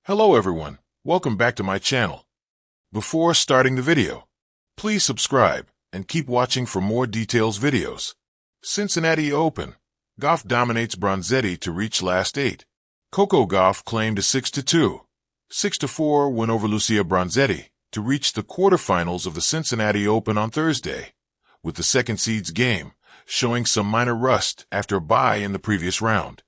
Hello everyone, welcome back to my channel. Before starting the video, please subscribe and keep watching for more details videos. Cincinnati Open, Gauff dominates Bronzetti to reach last 8. Coco Gauff claimed a 6-2, 6-4 win over Lucia Bronzetti to reach the quarterfinals of the Cincinnati Open on Thursday, with the second seed's game showing some minor rust after a bye in the previous round.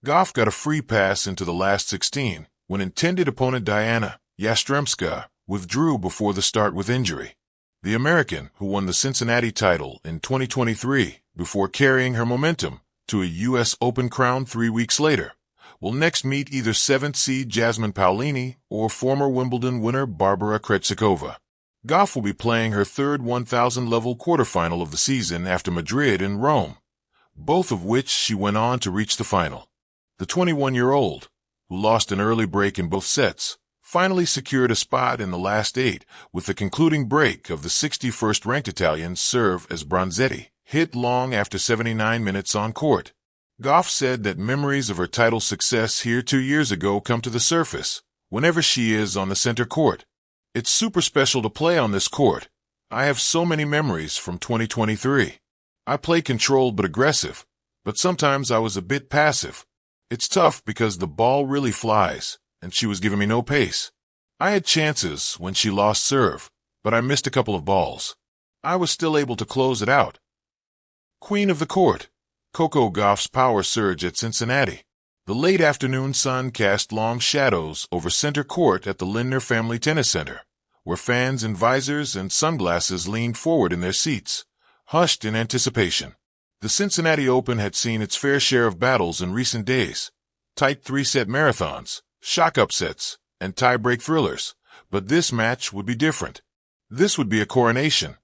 Gauff got a free pass into the last 16 when intended opponent Diana Yastremska withdrew before the start with injury. The American, who won the Cincinnati title in 2023 before carrying her momentum to a U.S. Open crown 3 weeks later, will next meet either 7th seed Jasmine Paolini or former Wimbledon winner Barbara Krejcikova. Gauff will be playing her third 1,000-level quarterfinal of the season after Madrid and Rome, both of which she went on to reach the final. The 21-year-old, who lost an early break in both sets, finally secured a spot in the last 8 with the concluding break of the 61st-ranked Italian serve as Bronzetti hit long after 79 minutes on court. Gauff said that memories of her title success here 2 years ago come to the surface whenever she is on the center court. It's super special to play on this court. I have so many memories from 2023. I play controlled but aggressive, but sometimes I was a bit passive. It's tough because the ball really flies, and she was giving me no pace. I had chances when she lost serve, but I missed a couple of balls. I was still able to close it out. Queen of the court, Coco Gauff's power surge at Cincinnati. The late afternoon sun cast long shadows over center court at the Lindner Family Tennis Center, where fans in visors and sunglasses leaned forward in their seats, hushed in anticipation. The Cincinnati Open had seen its fair share of battles in recent days, tight 3-set marathons, shock upsets, and tie-break thrillers, but this match would be different. This would be a coronation.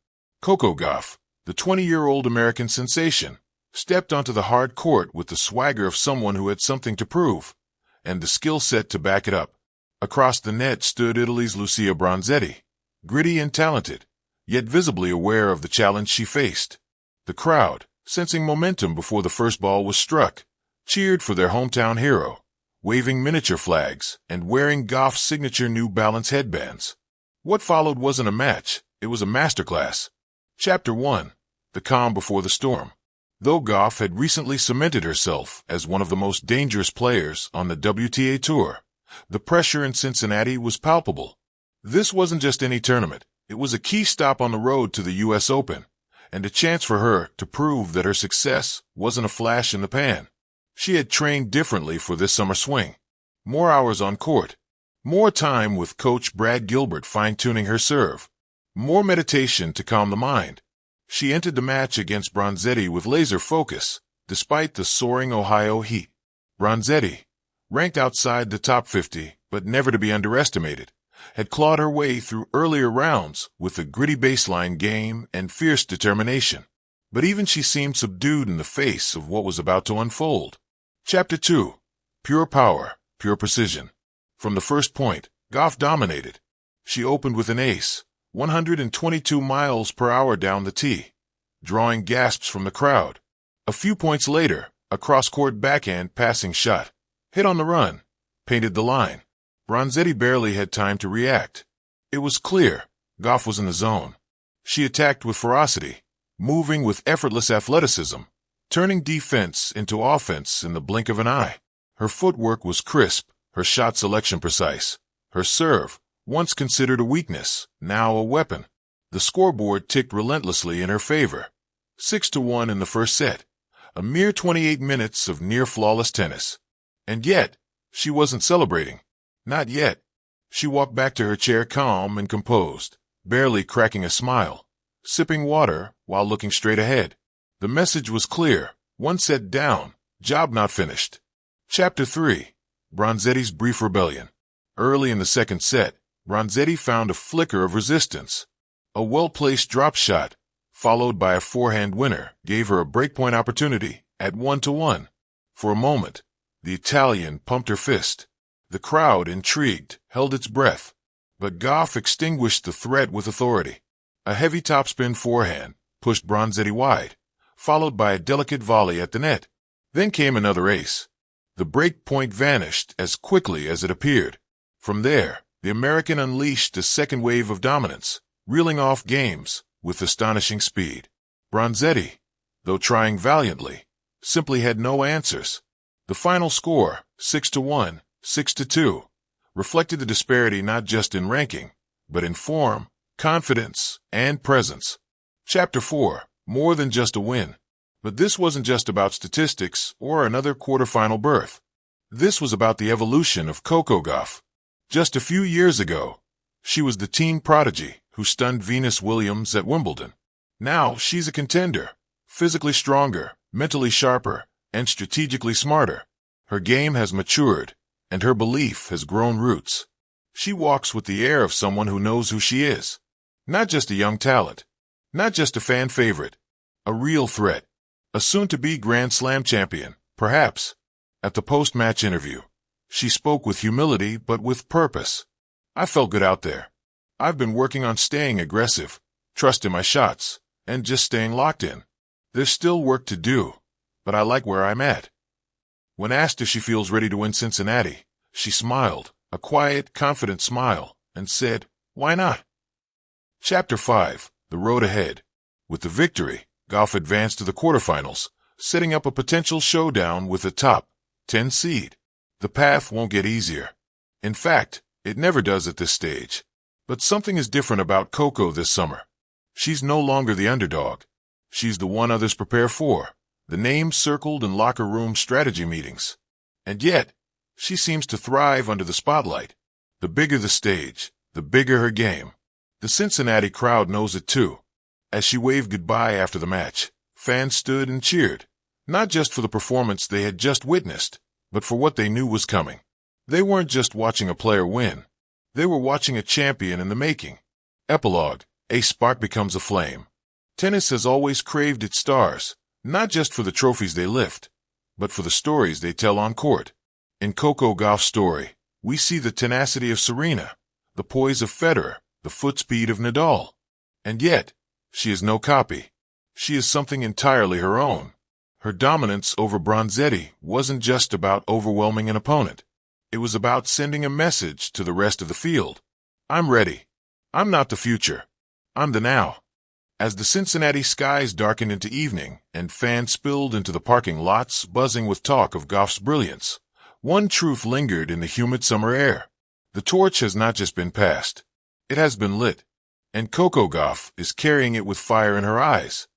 Coco Gauff, the 20-year-old American sensation, stepped onto the hard court with the swagger of someone who had something to prove, and the skill set to back it up. Across the net stood Italy's Lucia Bronzetti, gritty and talented, yet visibly aware of the challenge she faced. The crowd, sensing momentum before the first ball was struck, cheered for their hometown hero, waving miniature flags and wearing Gauff's signature New Balance headbands. What followed wasn't a match, it was a masterclass. Chapter 1. The Calm Before the Storm. Though Gauff had recently cemented herself as one of the most dangerous players on the WTA Tour, the pressure in Cincinnati was palpable. This wasn't just any tournament, it was a key stop on the road to the U.S. Open, and a chance for her to prove that her success wasn't a flash in the pan. She had trained differently for this summer swing. More hours on court, more time with coach Brad Gilbert fine-tuning her serve, more meditation to calm the mind. She entered the match against Bronzetti with laser focus, despite the soaring Ohio heat. Bronzetti, ranked outside the top 50 but never to be underestimated, had clawed her way through earlier rounds with a gritty baseline game and fierce determination. But even she seemed subdued in the face of what was about to unfold. Chapter 2. Pure Power, Pure Precision. From the first point, Gauff dominated. She opened with an ace, 122 miles per hour down the tee, drawing gasps from the crowd. A few points later, a cross-court backhand passing shot, hit on the run, painted the line. Bronzetti barely had time to react. It was clear, Gauff was in the zone. She attacked with ferocity, moving with effortless athleticism, turning defense into offense in the blink of an eye. Her footwork was crisp, her shot selection precise. Her serve, once considered a weakness, now a weapon. The scoreboard ticked relentlessly in her favor. 6-1 in the first set, a mere 28 minutes of near-flawless tennis. And yet, she wasn't celebrating. Not yet. She walked back to her chair calm and composed, barely cracking a smile, sipping water while looking straight ahead. The message was clear. One set down, job not finished. Chapter 3. Bronzetti's Brief Rebellion. Early in the second set, Bronzetti found a flicker of resistance. A well-placed drop shot, followed by a forehand winner, gave her a breakpoint opportunity at 1-1. For a moment, the Italian pumped her fist. The crowd, intrigued, held its breath. But Gauff extinguished the threat with authority. A heavy topspin forehand pushed Bronzetti wide, followed by a delicate volley at the net. Then came another ace. The break point vanished as quickly as it appeared. From there, the American unleashed a second wave of dominance, reeling off games with astonishing speed. Bronzetti, though trying valiantly, simply had no answers. The final score, 6-1, 6-2, reflected the disparity not just in ranking, but in form, confidence, and presence. Chapter 4, more than just a win. But this wasn't just about statistics or another quarterfinal berth. This was about the evolution of Coco Gauff. Just a few years ago, she was the teen prodigy who stunned Venus Williams at Wimbledon. Now she's a contender, physically stronger, mentally sharper, and strategically smarter. Her game has matured, and her belief has grown roots. She walks with the air of someone who knows who she is. Not just a young talent, not just a fan favorite, a real threat. A soon-to-be Grand Slam champion, perhaps. At the post-match interview, she spoke with humility but with purpose. I felt good out there. I've been working on staying aggressive, trusting my shots, and just staying locked in. There's still work to do, but I like where I'm at. When asked if she feels ready to win Cincinnati, she smiled, a quiet, confident smile, and said, "Why not?" Chapter 5, The Road Ahead. With the victory, Gauff advanced to the quarterfinals, setting up a potential showdown with a top 10 seed. The path won't get easier. In fact, it never does at this stage. But something is different about Coco this summer. She's no longer the underdog. She's the one others prepare for, the name circled in locker room strategy meetings. And yet, she seems to thrive under the spotlight. The bigger the stage, the bigger her game. The Cincinnati crowd knows it too. As she waved goodbye after the match, fans stood and cheered, not just for the performance they had just witnessed, but for what they knew was coming. They weren't just watching a player win. They were watching a champion in the making. Epilogue, a spark becomes a flame. Tennis has always craved its stars, not just for the trophies they lift, but for the stories they tell on court. In Coco Gauff's story, we see the tenacity of Serena, the poise of Federer, the footspeed of Nadal. And yet, she is no copy. She is something entirely her own. Her dominance over Bronzetti wasn't just about overwhelming an opponent. It was about sending a message to the rest of the field. I'm ready. I'm not the future. I'm the now. As the Cincinnati skies darkened into evening and fans spilled into the parking lots buzzing with talk of Gauff's brilliance, one truth lingered in the humid summer air. The torch has not just been passed. It has been lit. And Coco Gauff is carrying it with fire in her eyes.